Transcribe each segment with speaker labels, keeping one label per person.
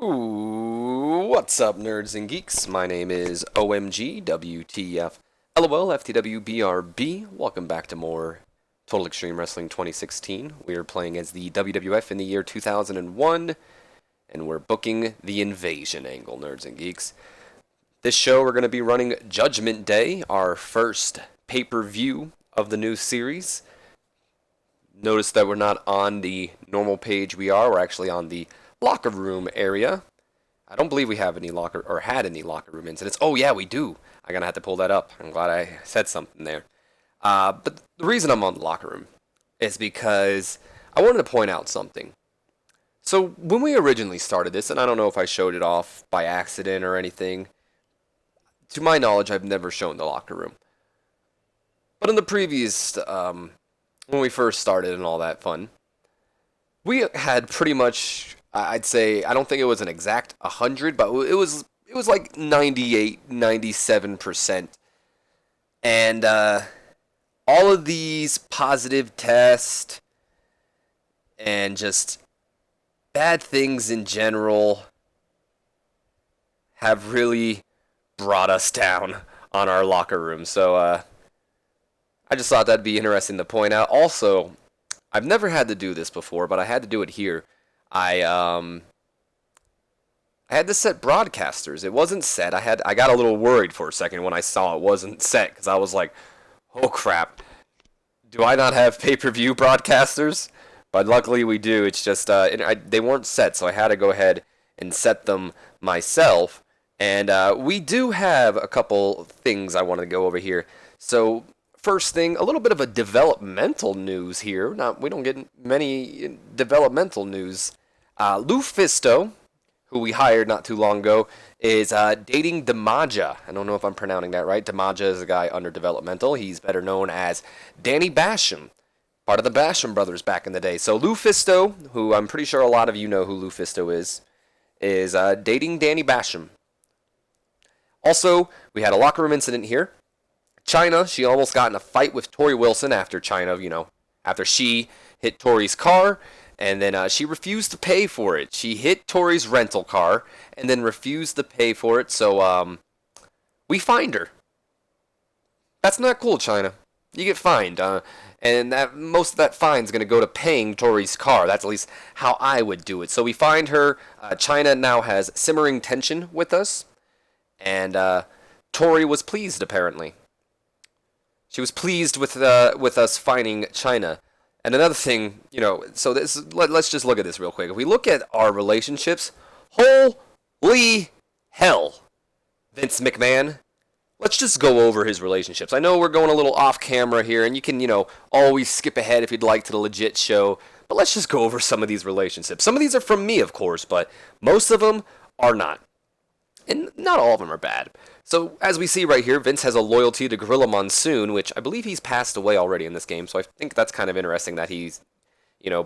Speaker 1: Ooh, what's up, nerds and geeks? My name is OMG WTF LOL FTW BRB. Welcome back to more Total Extreme Wrestling 2016. We are playing as the WWF in the year 2001, and we're booking the invasion angle, nerds and geeks. This show, we're going to be running Judgment Day, our first pay-per-view of the new series. Notice that we're not on the normal page we're actually on the locker room area. I don't believe we have any had any locker room incidents. Oh yeah, we do. I'm gonna have to pull that up. I'm glad I said something there. But the reason I'm on the locker room is because I wanted to point out something. So when we originally started this, and I don't know if I showed it off by accident or anything, to my knowledge, I've never shown the locker room. But in the previous, when we first started and all that fun, we had pretty much, I'd say, I don't think it was an exact 100, but it was like 98, 97%. And all of these positive tests and just bad things in general have really brought us down on our locker room. So I just thought that'd be interesting to point out. Also, I've never had to do this before, but I had to do it here. I had to set broadcasters. It wasn't set. I got a little worried for a second when I saw it wasn't set, because I was like, oh crap, do I not have pay-per-view broadcasters? But luckily we do. It's just they weren't set, so I had to go ahead and set them myself. And we do have a couple things I want to go over here. So first thing, a little bit of a developmental news here. We don't get many developmental news. Lou Fisto, who we hired not too long ago, is dating Damaja. I don't know if I'm pronouncing that right. Damaja is a guy under developmental. He's better known as Danny Basham, part of the Basham brothers back in the day. So Lou Fisto, who I'm pretty sure a lot of you know who Lou Fisto is dating Danny Basham. Also, we had a locker room incident here. Chyna, she almost got in a fight with Tori Wilson after she hit Tori's car, and then she refused to pay for it. She hit Tori's rental car, and then refused to pay for it, so we fined her. That's not cool, Chyna. You get fined, and most of that fine's going to go to paying Tori's car. That's at least how I would do it. So we fined her. Chyna now has simmering tension with us, and Tori was pleased, apparently. She was pleased with us fining Chyna. And another thing, so let's just look at this real quick. If we look at our relationships, holy hell, Vince McMahon. Let's just go over his relationships. I know we're going a little off camera here, and you can, always skip ahead if you'd like to the legit show. But let's just go over some of these relationships. Some of these are from me, of course, but most of them are not. And not all of them are bad. So, as we see right here, Vince has a loyalty to Gorilla Monsoon, which I believe he's passed away already in this game, so I think that's kind of interesting that he's,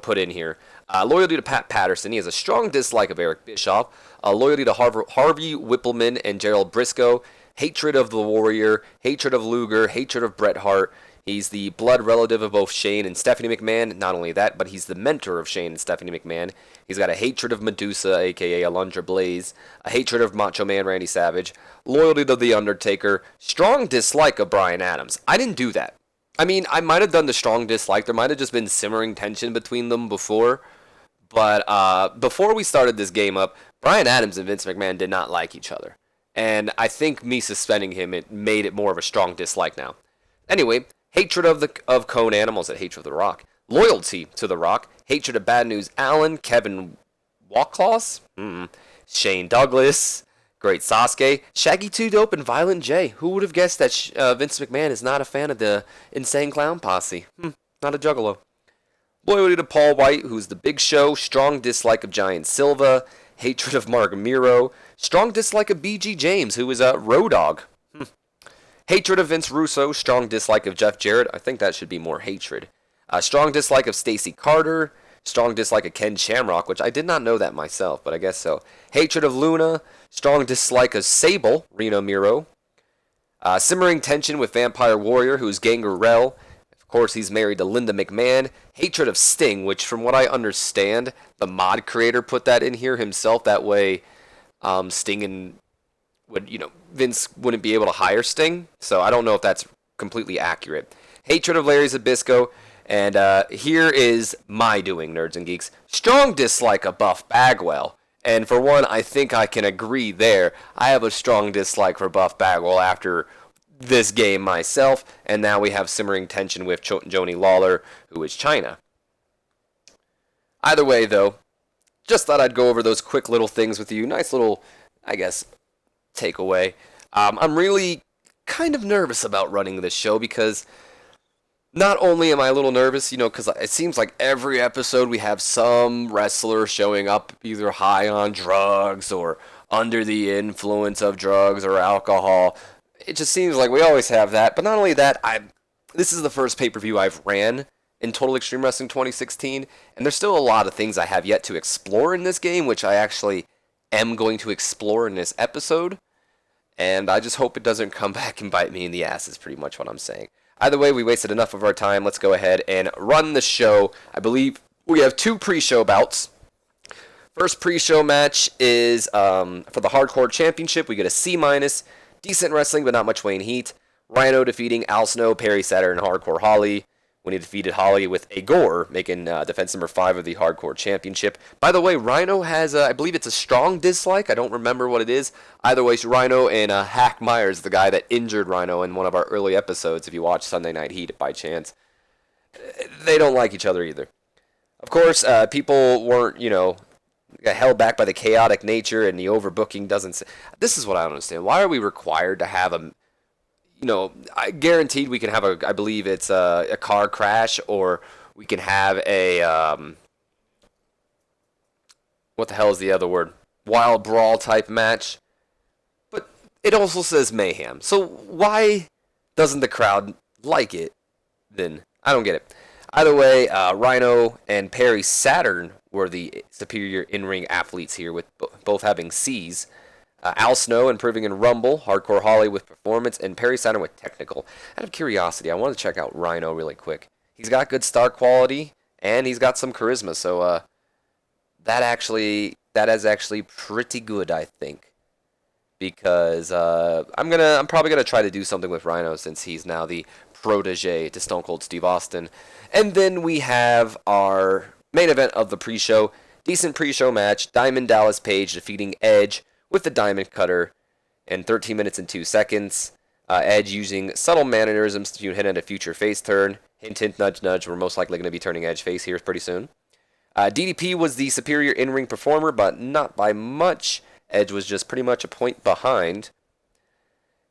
Speaker 1: put in here. Loyalty to Pat Patterson. He has a strong dislike of Eric Bischoff. Loyalty to Harvey Whippleman and Gerald Briscoe. Hatred of the Warrior. Hatred of Luger. Hatred of Bret Hart. He's the blood relative of both Shane and Stephanie McMahon. Not only that, but he's the mentor of Shane and Stephanie McMahon. He's got a hatred of Medusa, a.k.a. Alundra Blaze. A hatred of Macho Man Randy Savage. Loyalty to The Undertaker. Strong dislike of Bryan Adams. I didn't do that. I mean, I might have done the strong dislike. There might have just been simmering tension between them before. But before we started this game up, Bryan Adams and Vince McMahon did not like each other. And I think me suspending him, it made it more of a strong dislike now. Anyway, hatred of Conan, almost said hatred of The Rock. Loyalty to The Rock. Hatred of Bad News Allen, Kevin Walklaws, Shane Douglas, Great Sasuke, Shaggy 2 Dope, and Violent J. Who would have guessed that Vince McMahon is not a fan of the Insane Clown Posse? Not a juggalo. Loyalty to Paul White, who's the Big Show. Strong dislike of Giant Silva. Hatred of Mark Miro. Strong dislike of BG James, who is a Road Dogg. Hatred of Vince Russo. Strong dislike of Jeff Jarrett. I think that should be more hatred. Strong dislike of Stacy Carter. Strong dislike of Ken Shamrock, which I did not know that myself, but I guess so. Hatred of Luna. Strong dislike of Sable, Reno Miro. Simmering tension with Vampire Warrior, who's Gangrel. Of course, he's married to Linda McMahon. Hatred of Sting, which from what I understand, the mod creator put that in here himself. That way, Sting and Vince wouldn't be able to hire Sting. So I don't know if that's completely accurate. Hatred of Larry Zbyszko. And here is my doing, nerds and geeks. Strong dislike of Buff Bagwell. And for one, I think I can agree there. I have a strong dislike for Buff Bagwell after this game myself, and now we have simmering tension with Joni Lawler, who is Chyna. Either way, though, just thought I'd go over those quick little things with you. Nice little, I guess, takeaway. I'm really kind of nervous about running this show because not only am I a little nervous, because it seems like every episode we have some wrestler showing up either high on drugs or under the influence of drugs or alcohol. It just seems like we always have that. But not only that, this is the first pay-per-view I've ran in Total Extreme Wrestling 2016, and there's still a lot of things I have yet to explore in this game, which I actually am going to explore in this episode. And I just hope it doesn't come back and bite me in the ass is pretty much what I'm saying. Either way, we wasted enough of our time. Let's go ahead and run the show. I believe we have 2 pre-show bouts. First pre-show match is for the Hardcore Championship. We get a C-. Decent wrestling, but not much Wayne Heat. Rhino defeating Al Snow, Perry Saturn, and Hardcore Holly when he defeated Holly with a gore, making defense number 5 of the Hardcore Championship. By the way, Rhino has, I believe it's a strong dislike. I don't remember what it is. Either way, Rhino and Hack Myers, the guy that injured Rhino in one of our early episodes, if you watch Sunday Night Heat by chance, they don't like each other either. Of course, people weren't, got held back by the chaotic nature and the overbooking doesn't. This is what I don't understand. Why are we required to have I guaranteed we can have I believe it's a car crash, or we can have a, what the hell is the other word? Wild brawl type match. But it also says mayhem. So why doesn't the crowd like it then? I don't get it. Either way, Rhino and Perry Saturn were the superior in-ring athletes here, with both having C's. Al Snow improving in Rumble, Hardcore Holly with performance, and Perry Saturn with technical. Out of curiosity, I want to check out Rhino really quick. He's got good star quality, and he's got some charisma, so that is actually pretty good, I think. Because I'm probably gonna try to do something with Rhino since he's now the protege to Stone Cold Steve Austin. And then we have our main event of the pre-show. Decent pre-show match. Diamond Dallas Page defeating Edge with the Diamond Cutter in 13 minutes and 2 seconds. Edge using subtle mannerisms to hint at a future face turn. Hint, hint, nudge, nudge. We're most likely going to be turning Edge face here pretty soon. DDP was the superior in-ring performer, but not by much. Edge was just pretty much a point behind.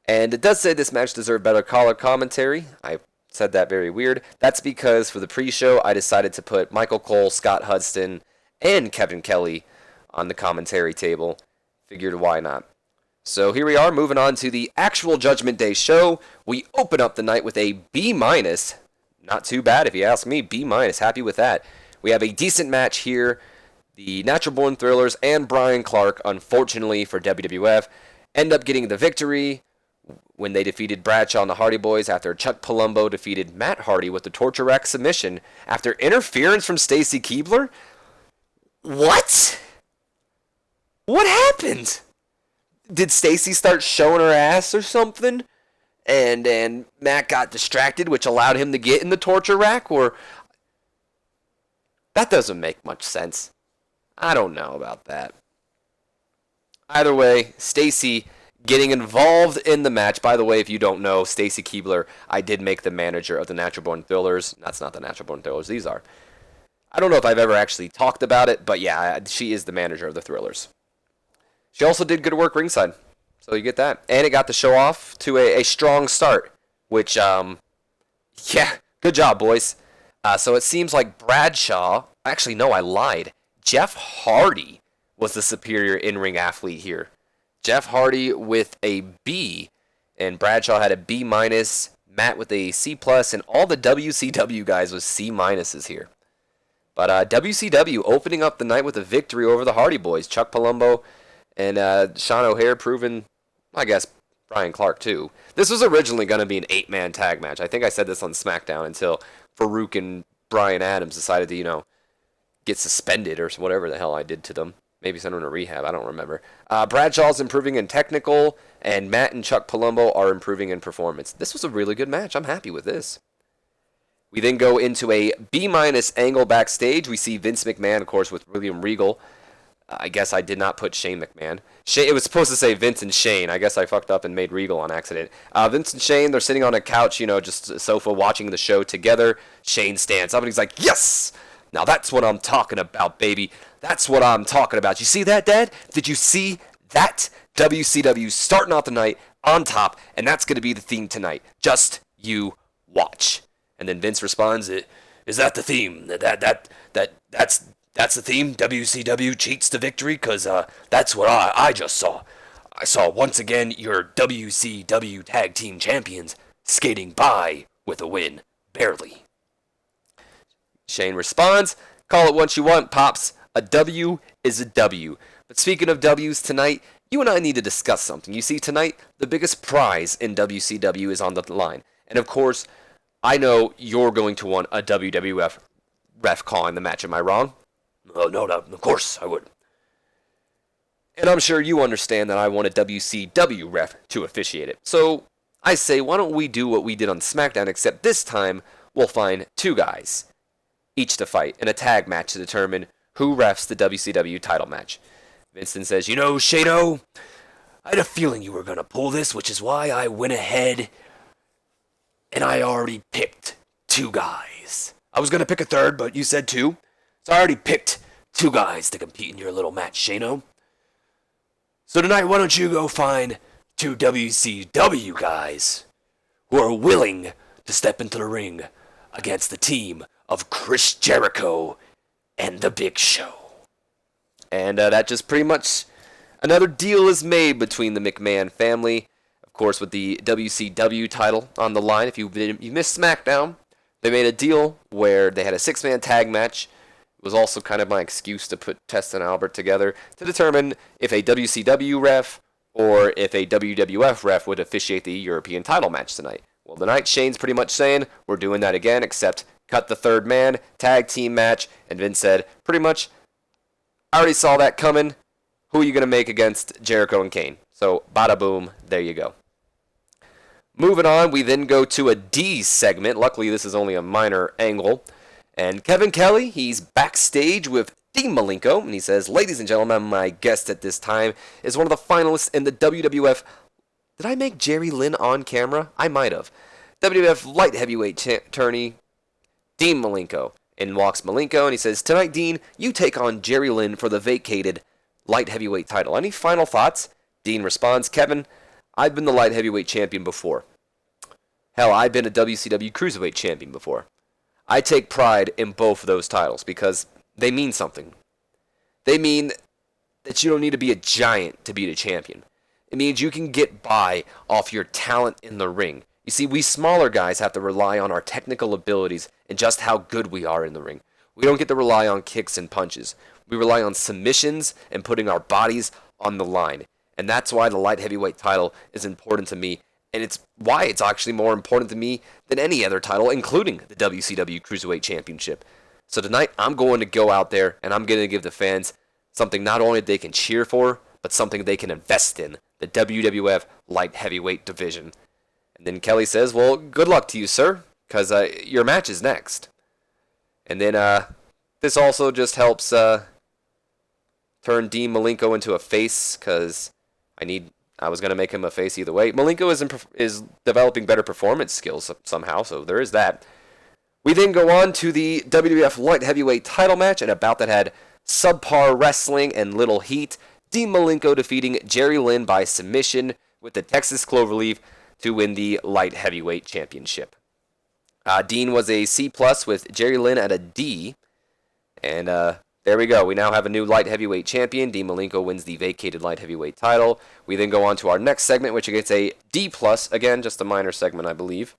Speaker 1: And it does say this match deserved better color commentary. I said that very weird. That's because for the pre-show, I decided to put Michael Cole, Scott Hudson, and Kevin Kelly on the commentary table. Figured why not. So here we are, moving on to the actual Judgment Day show. We open up the night with a B-. Not too bad if you ask me. B-. Happy with that. We have a decent match here. The Natural Born Thrillers and Brian Clark, unfortunately for WWF, end up getting the victory when they defeated Bradshaw and the Hardy Boys after Chuck Palumbo defeated Matt Hardy with the Torture Rack submission after interference from Stacy Keibler. What? What happened? Did Stacy start showing her ass or something? And Matt got distracted, which allowed him to get in the torture rack? Or that doesn't make much sense. I don't know about that. Either way, Stacy getting involved in the match. By the way, if you don't know, Stacy Keibler, I did make the manager of the Natural Born Thrillers. That's not the Natural Born Thrillers. These are. I don't know if I've ever actually talked about it, but yeah, she is the manager of the Thrillers. She also did good work ringside, so you get that. And it got the show off to a strong start, which, yeah, good job, boys. So it seems like Bradshaw, actually, no, I lied. Jeff Hardy was the superior in-ring athlete here. Jeff Hardy with a B, and Bradshaw had a B-, Matt with a C+, and all the WCW guys with C- here. But WCW opening up the night with a victory over the Hardy Boys. Chuck Palumbo and Sean O'Hare proving, I guess, Brian Clark too. This was originally going to be an 8-man tag match. I think I said this on SmackDown until Farouk and Brian Adams decided to, get suspended or whatever the hell I did to them. Maybe send them to rehab. I don't remember. Bradshaw's improving in technical, and Matt and Chuck Palumbo are improving in performance. This was a really good match. I'm happy with this. We then go into a B- angle backstage. We see Vince McMahon, of course, with William Regal. I guess I did not put Shane McMahon. It was supposed to say Vince and Shane. I guess I fucked up and made Regal on accident. Vince and Shane, they're sitting on a couch, just a sofa watching the show together. Shane stands up and he's like, yes! Now that's what I'm talking about, baby. That's what I'm talking about. You see that, Dad? Did you see that? WCW starting off the night on top, and that's going to be the theme tonight. Just you watch. And then Vince responds, is that the theme? That's the theme? WCW cheats to victory? Because that's what I just saw. I saw, once again, your WCW Tag Team Champions skating by with a win. Barely. Shane responds, call it what you want, Pops. A W is a W. But speaking of W's tonight, you and I need to discuss something. You see, tonight, the biggest prize in WCW is on the line. And of course, I know you're going to want a WWF ref calling the match. Am I wrong? No, of course I would. And I'm sure you understand that I want a WCW ref to officiate it. So I say, why don't we do what we did on SmackDown, except this time we'll find 2 guys, each to fight in a tag match to determine who refs the WCW title match. Vincent says, Shano, I had a feeling you were going to pull this, which is why I went ahead and I already picked 2 guys. I was going to pick a third, but you said 2. So I already picked 2 guys to compete in your little match, Shano. So tonight, why don't you go find 2 WCW guys who are willing to step into the ring against the team of Chris Jericho and The Big Show. And that just pretty much, another deal is made between the McMahon family. Of course, with the WCW title on the line. If you missed SmackDown, they made a deal where they had a 6-man tag match. It was also kind of my excuse to put Test and Albert together to determine if a WCW ref or if a WWF ref would officiate the European title match tonight. Well, tonight Shane's pretty much saying we're doing that again, except cut the 3rd man, tag team match, and Vince said, pretty much, I already saw that coming. Who are you going to make against Jericho and Kane? So, bada boom, there you go. Moving on, we then go to a D segment. Luckily, this is only a minor angle. And Kevin Kelly, he's backstage with Dean Malenko, and he says, ladies and gentlemen, my guest at this time is one of the finalists in the WWF. Did I make Jerry Lynn on camera? I might have. WWF light heavyweight tourney, Dean Malenko. In walks Malenko, and he says, tonight, Dean, you take on Jerry Lynn for the vacated light heavyweight title. Any final thoughts? Dean responds, Kevin, I've been the light heavyweight champion before. Hell, I've been a WCW cruiserweight champion before. I take pride in both of those titles because they mean something. They mean that you don't need to be a giant to be the champion. It means you can get by off your talent in the ring. You see, we smaller guys have to rely on our technical abilities and just how good we are in the ring. We don't get to rely on kicks and punches. We rely on submissions and putting our bodies on the line. And that's why the light heavyweight title is important to me. And it's why it's actually more important to me than any other title, including the WCW Cruiserweight Championship. So tonight, I'm going to go out there and I'm going to give the fans something not only they can cheer for, but something they can invest in, the WWF Light Heavyweight Division. And then Kelly says, well, good luck to you, sir, because your match is next. And then this also just helps turn Dean Malenko into a face, because I was going to make him a face either way. Malenko is developing better performance skills somehow, so there is that. We then go on to the WWF Light Heavyweight title match, and about that had subpar wrestling and little heat. Dean Malenko defeating Jerry Lynn by submission with the Texas Cloverleaf to win the Light Heavyweight Championship. Dean was a C+ with Jerry Lynn at a D. And there we go. We now have a new Light Heavyweight Champion. Dean Malenko wins the vacated Light Heavyweight title. We then go on to our next segment, which gets a D+. Again, just a minor segment, I believe.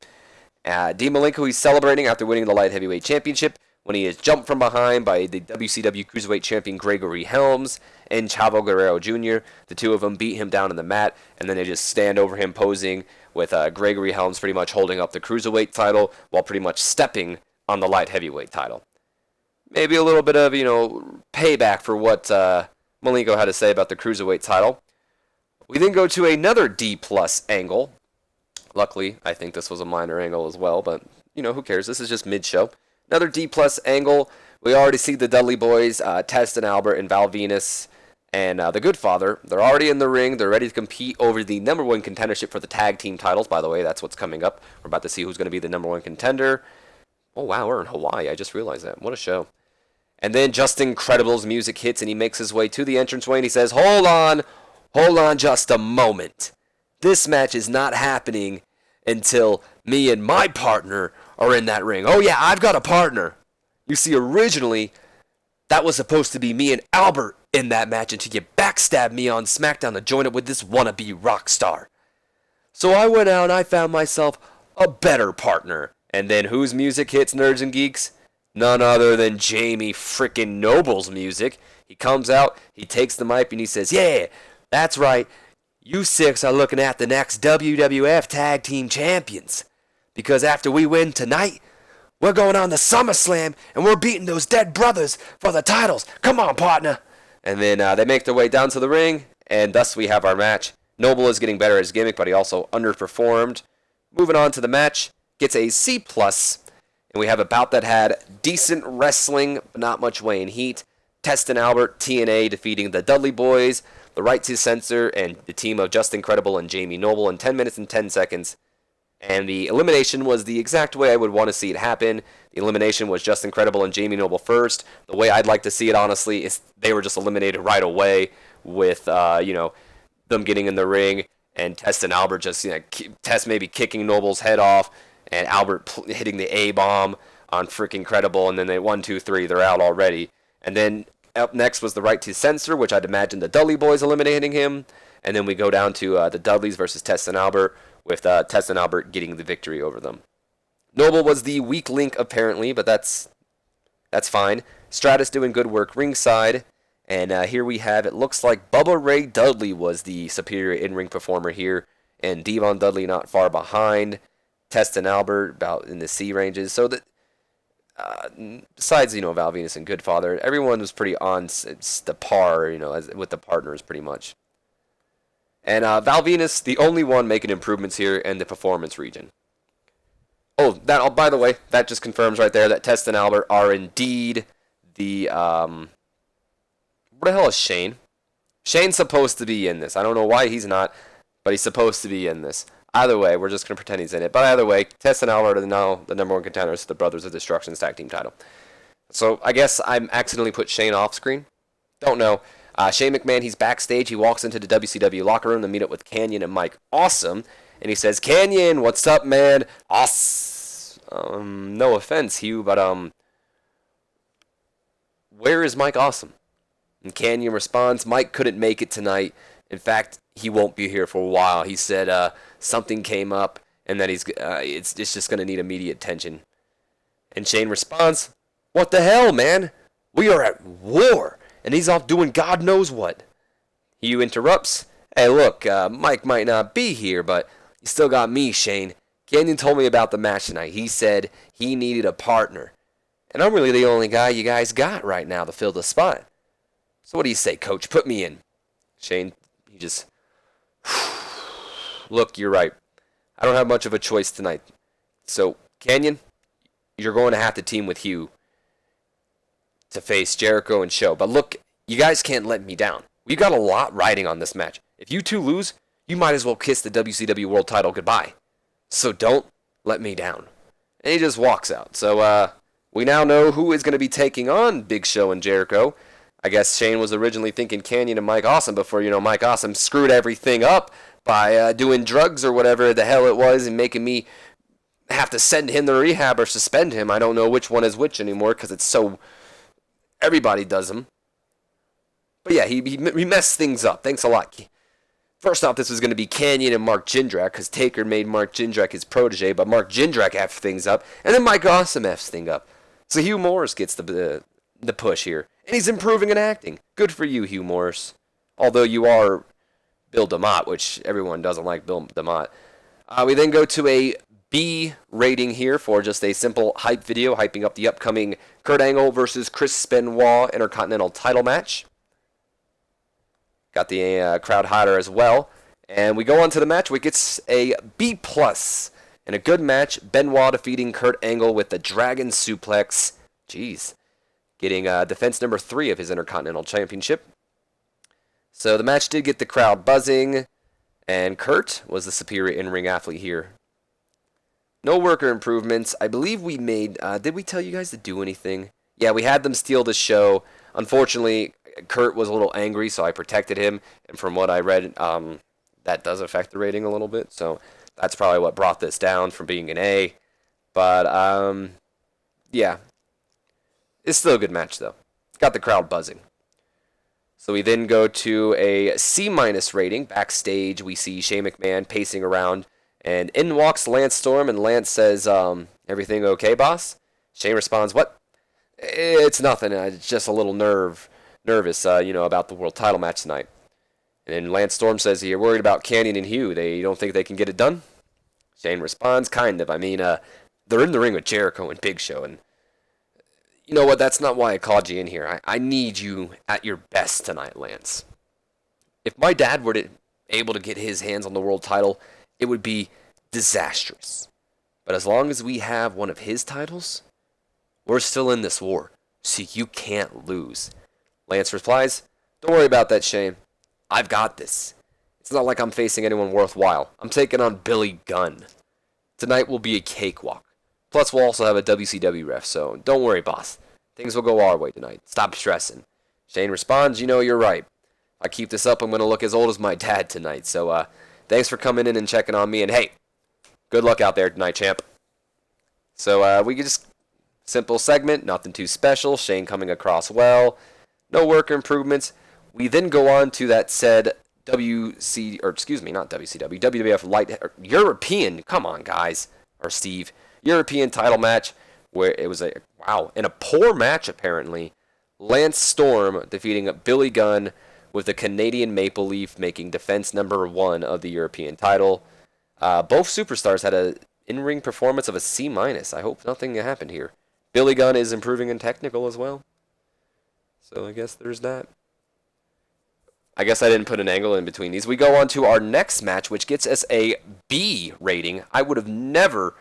Speaker 1: Dean Malenko, he's celebrating after winning the Light Heavyweight Championship when he is jumped from behind by the WCW Cruiserweight Champion Gregory Helms and Chavo Guerrero Jr. The two of them beat him down on the mat, and then they just stand over him posing with Gregory Helms pretty much holding up the Cruiserweight title while pretty much stepping on the Light Heavyweight title. Maybe a little bit of, payback for what Malenko had to say about the Cruiserweight title. We then go to another D-plus angle. Luckily, I think this was a minor angle as well, but, who cares? This is just mid-show. Another D-plus angle. We already see the Dudley Boys, Test and Albert and Val Venus and the Good Father. They're already in the ring. They're ready to compete over the number one contendership for the tag team titles. By the way, that's what's coming up. We're about to see who's going to be the number one contender. Oh, wow, we're in Hawaii. I just realized that. What a show. And then Justin Credible's music hits, and he makes his way to the entranceway, and he says, Hold on just a moment. This match is not happening until me and my partner are in that ring. Oh, yeah, I've got a partner. You see, originally, that was supposed to be me and Albert in that match until you backstabbed me on SmackDown to join up with this wannabe rock star. So I went out and I found myself a better partner. And then whose music hits, nerds and geeks? None other than Jamie frickin' Noble's music. He comes out, he takes the mic, and he says, Yeah, that's right. You six are looking at the next WWF Tag Team Champions. Because after we win tonight, we're going on to SummerSlam, and we're beating those dead brothers for the titles. Come on, partner. And then they make their way down to the ring, and thus we have our match. Noble is getting better at his gimmick, but he also underperformed. Moving on to the match, gets a C+, and we have a bout that had decent wrestling, but not much weight and heat. Test and Albert, TNA defeating the Dudley Boys, the Right to Censor, and the team of Justin Credible and Jamie Noble in 10 minutes and 10 seconds. And the elimination was the exact way I would want to see it happen. The elimination was Justin Credible and Jamie Noble first. The way I'd like to see it, honestly, is they were just eliminated right away with, them getting in the ring and Test and Albert just, Test maybe kicking Noble's head off and Albert hitting the A-bomb on freaking Credible, and then they 1, 2, 3, they're out already. And then up next was the Right to Censor, which I'd imagine the Dudley Boys eliminating him. And then we go down to the Dudleys versus Test and Albert, with Test and Albert getting the victory over them. Noble was the weak link, apparently, but that's fine. Stratus doing good work ringside. And here we have, it looks like Bubba Ray Dudley was the superior in-ring performer here, and Devon Dudley not far behind. Test and Albert about in the C ranges. So that besides, Val Venus and Goodfather, everyone was pretty on the par, with the partners pretty much. And Val Venus, the only one making improvements here in the performance region. By the way, that just confirms right there that Test and Albert are indeed the, what the hell is Shane? Shane's supposed to be in this. I don't know why he's not, but he's supposed to be in this. Either way, we're just going to pretend he's in it. But either way, Test and Albert are now the number one contenders to the Brothers of Destruction's tag team title. So I guess I accidentally put Shane off screen. Don't know. Shane McMahon, he's backstage. He walks into the WCW locker room to meet up with Kanyon and Mike Awesome. And he says, Kanyon, what's up, man? No offense, Hugh, but where is Mike Awesome? And Kanyon responds, Mike couldn't make it tonight. In fact, he won't be here for a while. He said something came up and that it's just going to need immediate attention. And Shane responds, what the hell, man? We are at war. And he's off doing God knows what. Hugh interrupts. Hey, look, Mike might not be here, but you still got me, Shane. Kanyon told me about the match tonight. He said he needed a partner. And I'm really the only guy you guys got right now to fill the spot. So what do you say, coach? Put me in. Shane, he just... Look, you're right. I don't have much of a choice tonight. So, Kanyon, you're going to have to team with Hugh to face Jericho and Show. But look, you guys can't let me down. We've got a lot riding on this match. If you two lose, you might as well kiss the WCW World Title goodbye. So don't let me down. And he just walks out. So we now know who is going to be taking on Big Show and Jericho. I guess Shane was originally thinking Kanyon and Mike Awesome before, Mike Awesome screwed everything up by doing drugs or whatever the hell it was and making me have to send him to rehab or suspend him. I don't know which one is which anymore because it's so... Everybody does them. But yeah, he messed things up. Thanks a lot. First off, this was going to be Kanyon and Mark Jindrak because Taker made Mark Jindrak his protege, but Mark Jindrak effed things up, and then Mike Awesome effed things up. So Hugh Morris gets the push here. And he's improving in acting. Good for you, Hugh Morris. Although you are Bill DeMott, which everyone doesn't like Bill DeMott. We then go to a B rating here for just a simple hype video, hyping up the upcoming Kurt Angle versus Chris Benoit Intercontinental title match. Got the crowd hider as well. And we go on to the match, which gets a B+. And a good match, Benoit defeating Kurt Angle with the Dragon Suplex. Jeez. Getting defense number 3 of his Intercontinental Championship. So the match did get the crowd buzzing. And Kurt was the superior in-ring athlete here. No worker improvements. I believe we made... did we tell you guys to do anything? Yeah, we had them steal the show. Unfortunately, Kurt was a little angry, so I protected him. And from what I read, that does affect the rating a little bit. So that's probably what brought this down from being an A. But, yeah. It's still a good match, though. Got the crowd buzzing. So we then go to a C- rating. Backstage, we see Shane McMahon pacing around. And in walks Lance Storm, and Lance says, everything okay, boss? Shane responds, what? It's nothing. It's just a little nervous, about the world title match tonight. And then Lance Storm says, you're worried about Canyon and Hugh. You don't think they can get it done? Shane responds, kind of. I mean, they're in the ring with Jericho and Big Show, and you know what? That's not why I called you in here. I need you at your best tonight, Lance. If my dad were able to get his hands on the world title, it would be disastrous. But as long as we have one of his titles, we're still in this war, so you can't lose. Lance replies, don't worry about that, Shane. I've got this. It's not like I'm facing anyone worthwhile. I'm taking on Billy Gunn. Tonight will be a cakewalk. Plus, we'll also have a WCW ref, so don't worry, boss. Things will go our way tonight. Stop stressing. Shane responds, you're right. If I keep this up, I'm going to look as old as my dad tonight. So, thanks for coming in and checking on me. And, hey, good luck out there tonight, champ. So, we just... Simple segment, nothing too special. Shane coming across well. No work improvements. We then go on to that said WWF European, come on, guys, or Steve, European title match, where it was in a poor match, apparently. Lance Storm defeating Billy Gunn with the Canadian Maple Leaf making defense number 1 of the European title. Both superstars had an in-ring performance of a C-. I hope nothing happened here. Billy Gunn is improving in technical as well. So I guess there's that. I guess I didn't put an angle in between these. We go on to our next match, which gets us a B rating. I would have never,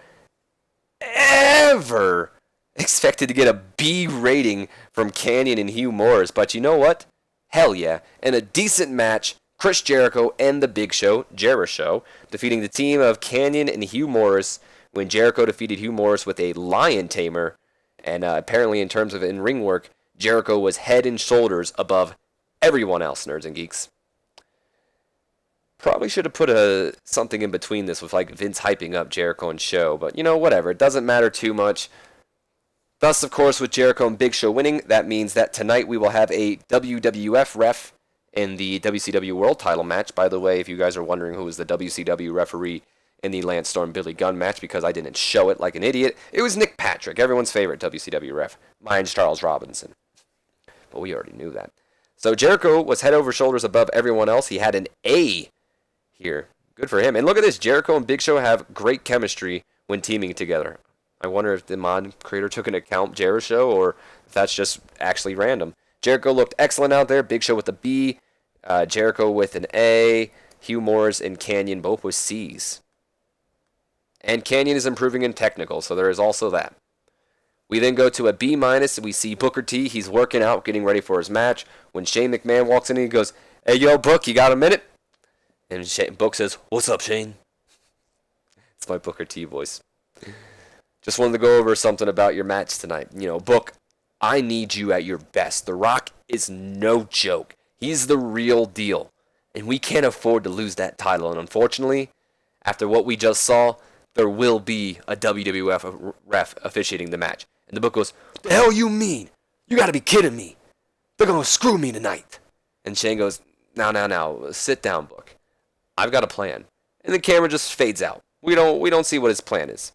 Speaker 1: ever expected to get a B rating from Canyon and Hugh Morris. But you know what? Hell yeah. And a decent match, Chris Jericho and the Big Show, Jericho, defeating the team of Canyon and Hugh Morris when Jericho defeated Hugh Morris with a lion tamer. And apparently in terms of in-ring work, Jericho was head and shoulders above everyone else, nerds and geeks. Probably should have put something in between this with like Vince hyping up Jericho and Show, but whatever. It doesn't matter too much. Thus, of course, with Jericho and Big Show winning, that means that tonight we will have a WWF ref in the WCW World Title match. By the way, if you guys are wondering who was the WCW referee in the Lance Storm Billy Gunn match, because I didn't show it like an idiot, it was Nick Patrick, everyone's favorite WCW ref. Mine's Charles Robinson. But we already knew that. So Jericho was head over shoulders above everyone else. He had an A here. Good for him. And look at this. Jericho and Big Show have great chemistry when teaming together. I wonder if the mod creator took into account Jericho or if that's just actually random. Jericho looked excellent out there. Big Show with a B. Jericho with an A. Hugh Morris and Canyon both with C's. And Canyon is improving in technical, so there is also that. We then go to a B-. We see Booker T. He's working out, getting ready for his match. When Shane McMahon walks in, he goes, hey, yo, Book, you got a minute? And Book says, what's up, Shane? It's my Booker T voice. Just wanted to go over something about your match tonight. Book, I need you at your best. The Rock is no joke. He's the real deal. And we can't afford to lose that title. And unfortunately, after what we just saw, there will be a WWF ref officiating the match. And the Book goes, what the hell you mean? You gotta be kidding me. They're gonna screw me tonight. And Shane goes, now, sit down, Book. I've got a plan. And the camera just fades out. We don't see what his plan is.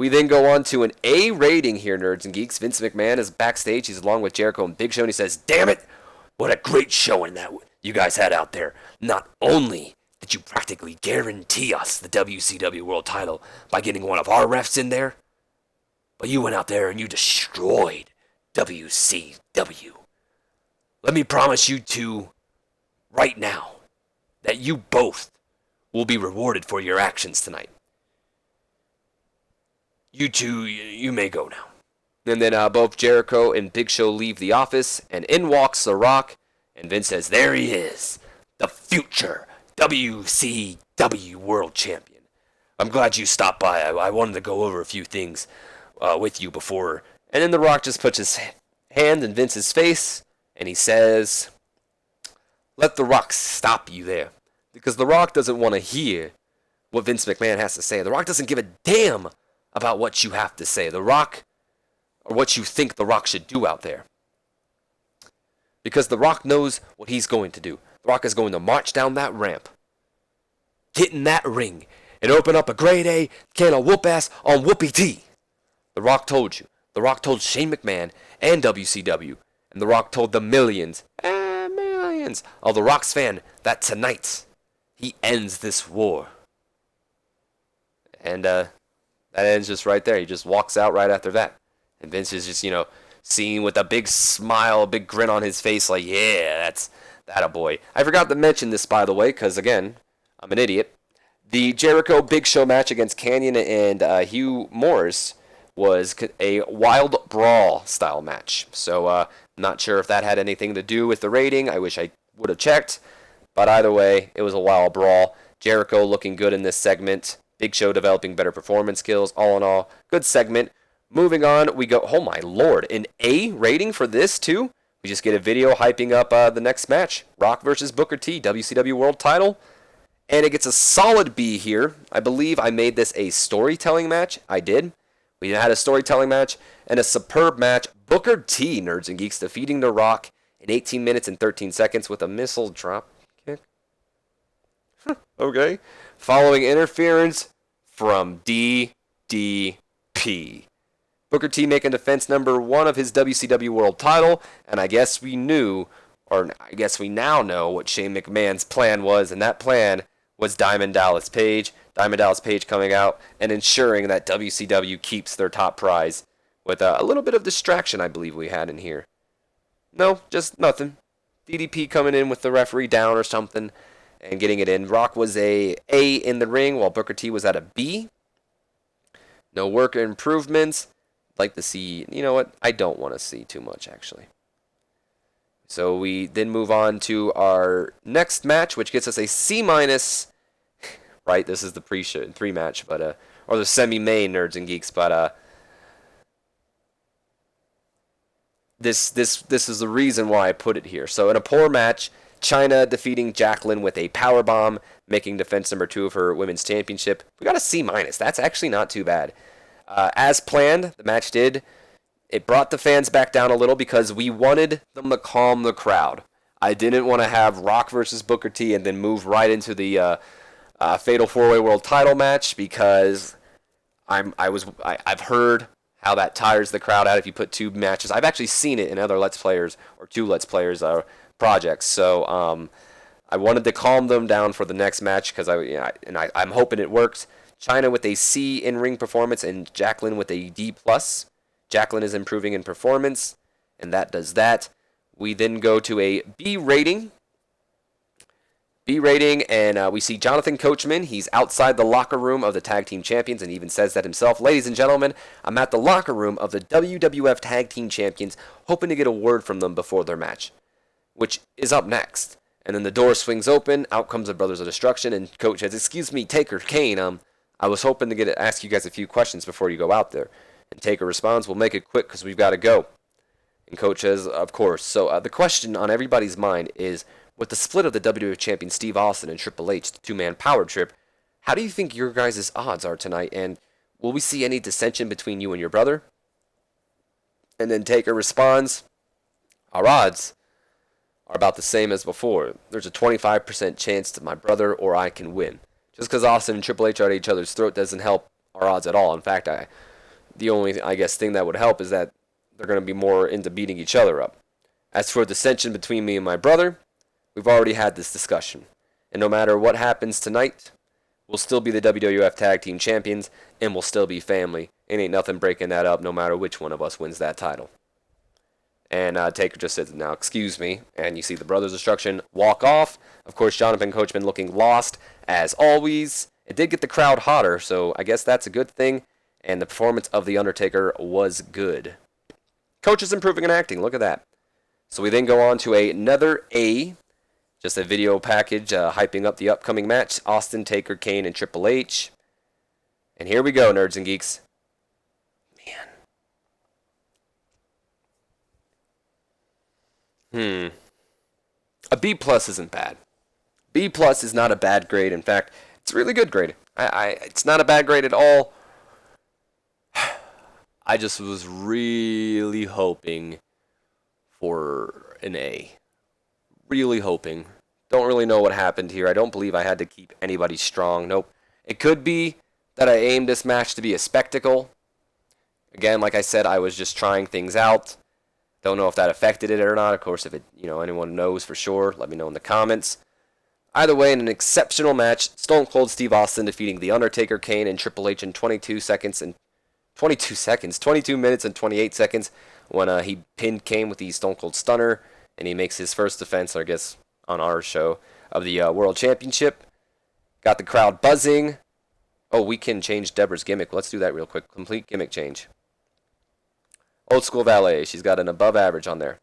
Speaker 1: We then go on to an A rating here, Nerds and Geeks. Vince McMahon is backstage. He's along with Jericho and Big Show, and he says, "Damn it, what a great showing that you guys had out there. Not only did you practically guarantee us the WCW World Title by getting one of our refs in there, but you went out there and you destroyed WCW. Let me promise you two right now that you both will be rewarded for your actions tonight. You two, you may go now." And then both Jericho and Big Show leave the office, and in walks The Rock, and Vince says, "There he is, the future WCW World Champion. I'm glad you stopped by. I wanted to go over a few things with you before." And then The Rock just puts his hand in Vince's face, and he says, "Let The Rock stop you there." Because The Rock doesn't want to hear what Vince McMahon has to say. The Rock doesn't give a damn about what you have to say. The Rock, or what you think The Rock should do out there. Because The Rock knows what he's going to do. The Rock is going to march down that ramp, get in that ring, and open up a grade A can of whoop ass on Whoopie T. The Rock told you. The Rock told Shane McMahon and WCW. And The Rock told the millions of The Rock's fan that tonight he ends this war. And that ends just right there. He just walks out right after that. And Vince is just, seen with a big smile, a big grin on his face, like, yeah, that's that a boy. I forgot to mention this, by the way, because, again, I'm an idiot. The Jericho Big Show match against Canyon and Hugh Morris was a wild brawl style match. So, not sure if that had anything to do with the rating. I wish I would have checked. But either way, it was a wild brawl. Jericho looking good in this segment. Big Show developing better performance skills. All in all, good segment. Moving on, we go, oh my lord, an A rating for this too? We just get a video hyping up the next match. Rock versus Booker T, WCW World Title. And it gets a solid B here. I believe I made this a storytelling match. I did. We had a storytelling match and a superb match. Booker T, Nerds and Geeks, defeating The Rock in 18 minutes and 13 seconds with a missile drop kick. Okay. Following interference from DDP. Booker T making defense number 1 of his WCW World Title, and I guess we now know what Shane McMahon's plan was, and that plan was Diamond Dallas Page. Diamond Dallas Page coming out and ensuring that WCW keeps their top prize with a little bit of distraction I believe we had in here. No, just nothing. DDP coming in with the referee down or something and getting it in. Rock was a A in the ring while Booker T was at a B. No work improvements. Like to see, you know what? I don't want to see too much actually. So we then move on to our next match, which gets us a C minus. Right, this is the pre-match, but or the semi-main, Nerds and Geeks, but this is the reason why I put it here. So in a poor match, Chyna defeating Jacqueline with a powerbomb, making defense number 2 of her women's championship. We got a C minus. That's actually not too bad. As planned, the match did. It brought the fans back down a little because we wanted them to calm the crowd. I didn't want to have Rock versus Booker T and then move right into the Fatal 4-Way World Title match because I've heard how that tires the crowd out if you put 2 matches. I've actually seen it in other Let's Players or 2 Let's Players projects. So I wanted to calm them down for the next match because I'm hoping it works. Chyna with a C in ring performance and Jacqueline with a D+. Jacqueline is improving in performance, and that does that. We then go to a B rating. And we see Jonathan Coachman. He's outside the locker room of the Tag Team Champions and even says that himself. "Ladies and gentlemen, I'm at the locker room of the WWF Tag Team Champions, hoping to get a word from them before their match," which is up next. And then the door swings open. Out comes the Brothers of Destruction, and Coach says, "Excuse me, Taker, Kane, I was hoping to ask you guys a few questions before you go out there." And Taker responds, "We'll make it quick because we've got to go." And Coach says, "Of course." So the question on everybody's mind is, with the split of the WWF champion Steve Austin and Triple H, the 2-man power trip, how do you think your guys' odds are tonight? And will we see any dissension between you and your brother? And then Taker responds, "Our odds are about the same as before. There's a 25% chance that my brother or I can win. Just because Austin and Triple H are at each other's throat doesn't help our odds at all. In fact, The only, I guess, thing that would help is that they're going to be more into beating each other up. As for dissension between me and my brother, we've already had this discussion. And no matter what happens tonight, we'll still be the WWF Tag Team Champions, and we'll still be family. And ain't nothing breaking that up no matter which one of us wins that title. And Taker just says, now excuse me, and you see the Brothers Destruction walk off. Of course, Jonathan Coachman looking lost, as always. It did get the crowd hotter, so I guess that's a good thing. And the performance of The Undertaker was good. Coach is improving in acting, look at that. So we then go on to another A, just a video package hyping up the upcoming match. Austin, Taker, Kane, and Triple H. And here we go, nerds and geeks. Man. A B plus isn't bad. B plus is not a bad grade. In fact, it's a really good grade. It's not a bad grade at all. I just was really hoping for an A. Really hoping. Don't really know what happened here. I don't believe I had to keep anybody strong. Nope. It could be that I aimed this match to be a spectacle. Again, like I said, I was just trying things out. Don't know if that affected it or not. Of course, if it, anyone knows for sure, let me know in the comments. Either way, in an exceptional match, Stone Cold Steve Austin defeating The Undertaker, Kane, and Triple H in 22 minutes and 28 seconds when he pinned Kane with the Stone Cold Stunner, and he makes his first defense, I guess, on our show of the World Championship. Got the crowd buzzing. Oh, we can change Deborah's gimmick. Let's do that real quick. Complete gimmick change. Old School Valet. She's got an above average on there.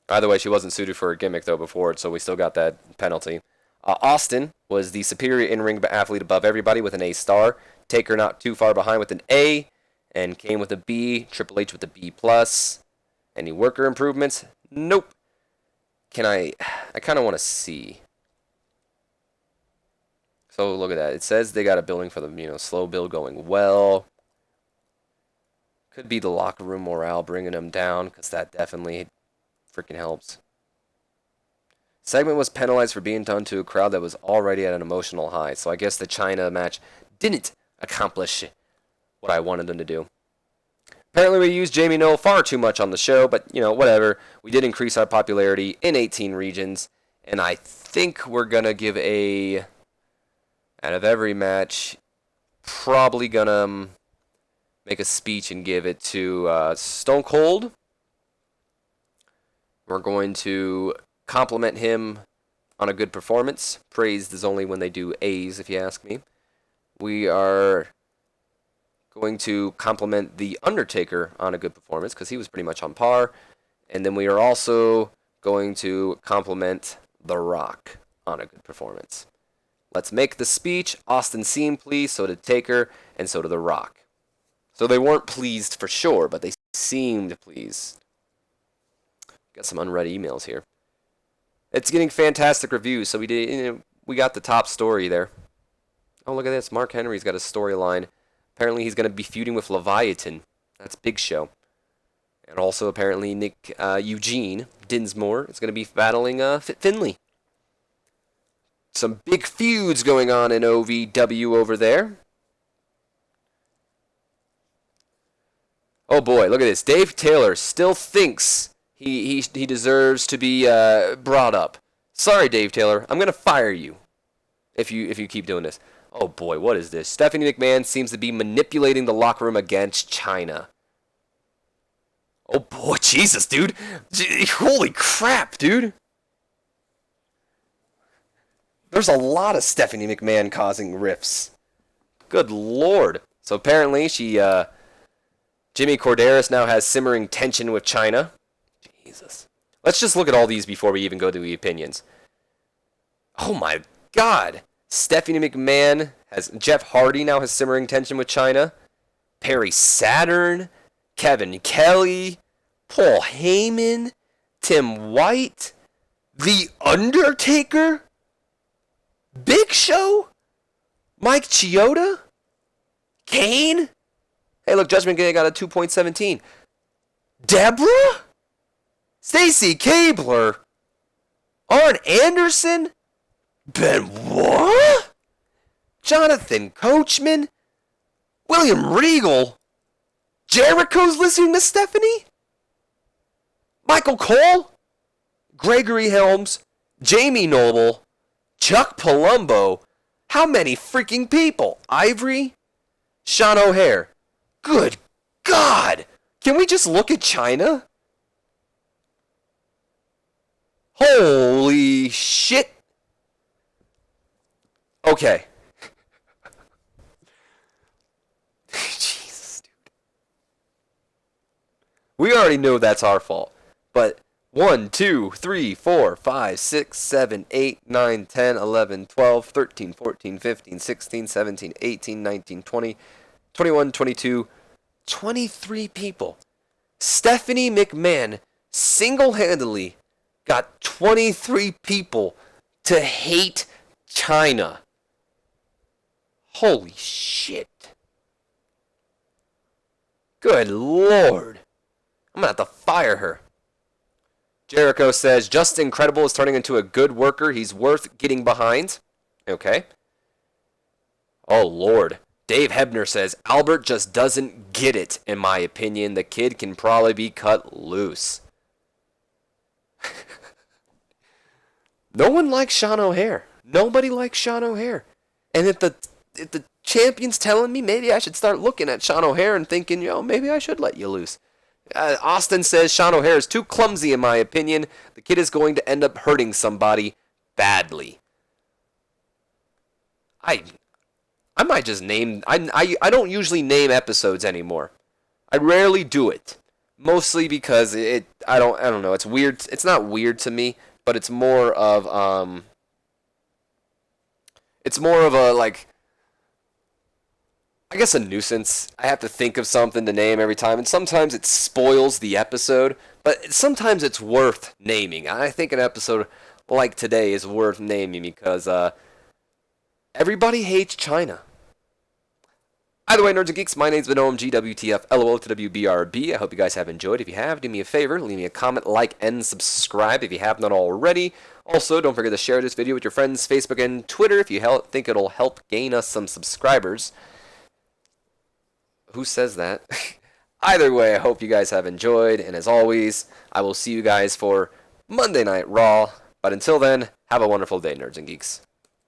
Speaker 1: Either way, she wasn't suited for a gimmick, though, before it, so we still got that penalty. Austin was the superior in-ring athlete above everybody with an A star. Taker not too far behind with an A. And Kane with a B. Triple H with a B+. Any worker improvements? Nope. I kind of want to see. So look at that. It says they got a building for the, slow build going well. Could be the locker room morale bringing them down, because that definitely freaking helps. Segment was penalized for being done to a crowd that was already at an emotional high. So I guess the Chyna match didn't accomplish what I wanted them to do. Apparently we used Jamie Noel far too much on the show, but, whatever. We did increase our popularity in 18 regions, and I think we're going to give out of every match, probably going to make a speech and give it to Stone Cold. We're going to compliment him on a good performance. Praised is only when they do A's, if you ask me. We are going to compliment The Undertaker on a good performance, because he was pretty much on par. And then we are also going to compliment The Rock on a good performance. Let's make the speech. Austin seemed pleased, so did Taker, and so did The Rock. So they weren't pleased for sure, but they seemed pleased. Got some unread emails here. It's getting fantastic reviews, so we got the top story there. Oh, look at this. Mark Henry's got a storyline. Apparently he's going to be feuding with Leviathan. That's Big Show. And also apparently Nick Eugene Dinsmore is going to be battling Finley. Some big feuds going on in OVW over there. Oh boy, look at this. Dave Taylor still thinks he deserves to be brought up. Sorry, Dave Taylor. I'm going to fire you if you keep doing this. Oh boy, what is this? Stephanie McMahon seems to be manipulating the locker room against Chyna. Oh boy, Jesus, dude. Holy crap, dude. There's a lot of Stephanie McMahon causing rifts. Good lord. So apparently Jimmy Corderas now has simmering tension with Chyna. Jesus. Let's just look at all these before we even go to the opinions. Oh my god. Stephanie McMahon has... Jeff Hardy now has simmering tension with Chyna. Perry Saturn. Kevin Kelly. Paul Heyman. Tim White. The Undertaker. Big Show. Mike Chioda. Kane. Hey, look, Judgment Day got a 2.17. Deborah? Stacy Cabler? Arn Anderson? Benoit? Jonathan Coachman? William Regal? Jericho's listening to Stephanie? Michael Cole? Gregory Helms? Jamie Noble? Chuck Palumbo? How many freaking people? Ivory? Sean O'Hare? Good God! Can we just look at Chyna? Holy shit! Okay. Jesus, dude. We already know that's our fault. But 1, 2, 3, 4, 5, 6, 7, 8, 9, 10, 11, 12, 13, 14, 15, 16, 17, 18, 19, 20, 21, 22, 23 people. Stephanie McMahon single-handedly got 23 people to hate Chyna. Holy shit. Good Lord. I'm going to have to fire her. Jericho says, Justin Credible is turning into a good worker. He's worth getting behind. Okay. Oh, Lord. Dave Hebner says, Albert just doesn't get it, in my opinion. The kid can probably be cut loose. No one likes Sean O'Hare. Nobody likes Sean O'Hare. And if the champion's telling me, maybe I should start looking at Sean O'Hare and thinking, maybe I should let you loose. Austin says Sean O'Hare is too clumsy, in my opinion. The kid is going to end up hurting somebody badly. I might just name... I don't usually name episodes anymore. I rarely do it. Mostly because I don't know, it's weird. It's not weird to me, but it's more of a, like, I guess a nuisance. I have to think of something to name every time, and sometimes it spoils the episode, but sometimes it's worth naming. I think an episode like today is worth naming because everybody hates Chyna. Either way, Nerds and Geeks, my name's been OMG, WTF, LOL to WBRB. I hope you guys have enjoyed. If you have, do me a favor, leave me a comment, like, and subscribe if you have not already. Also, don't forget to share this video with your friends, Facebook, and Twitter if you think it'll help gain us some subscribers. Who says that? Either way, I hope you guys have enjoyed, and as always, I will see you guys for Monday Night Raw. But until then, have a wonderful day, Nerds and Geeks.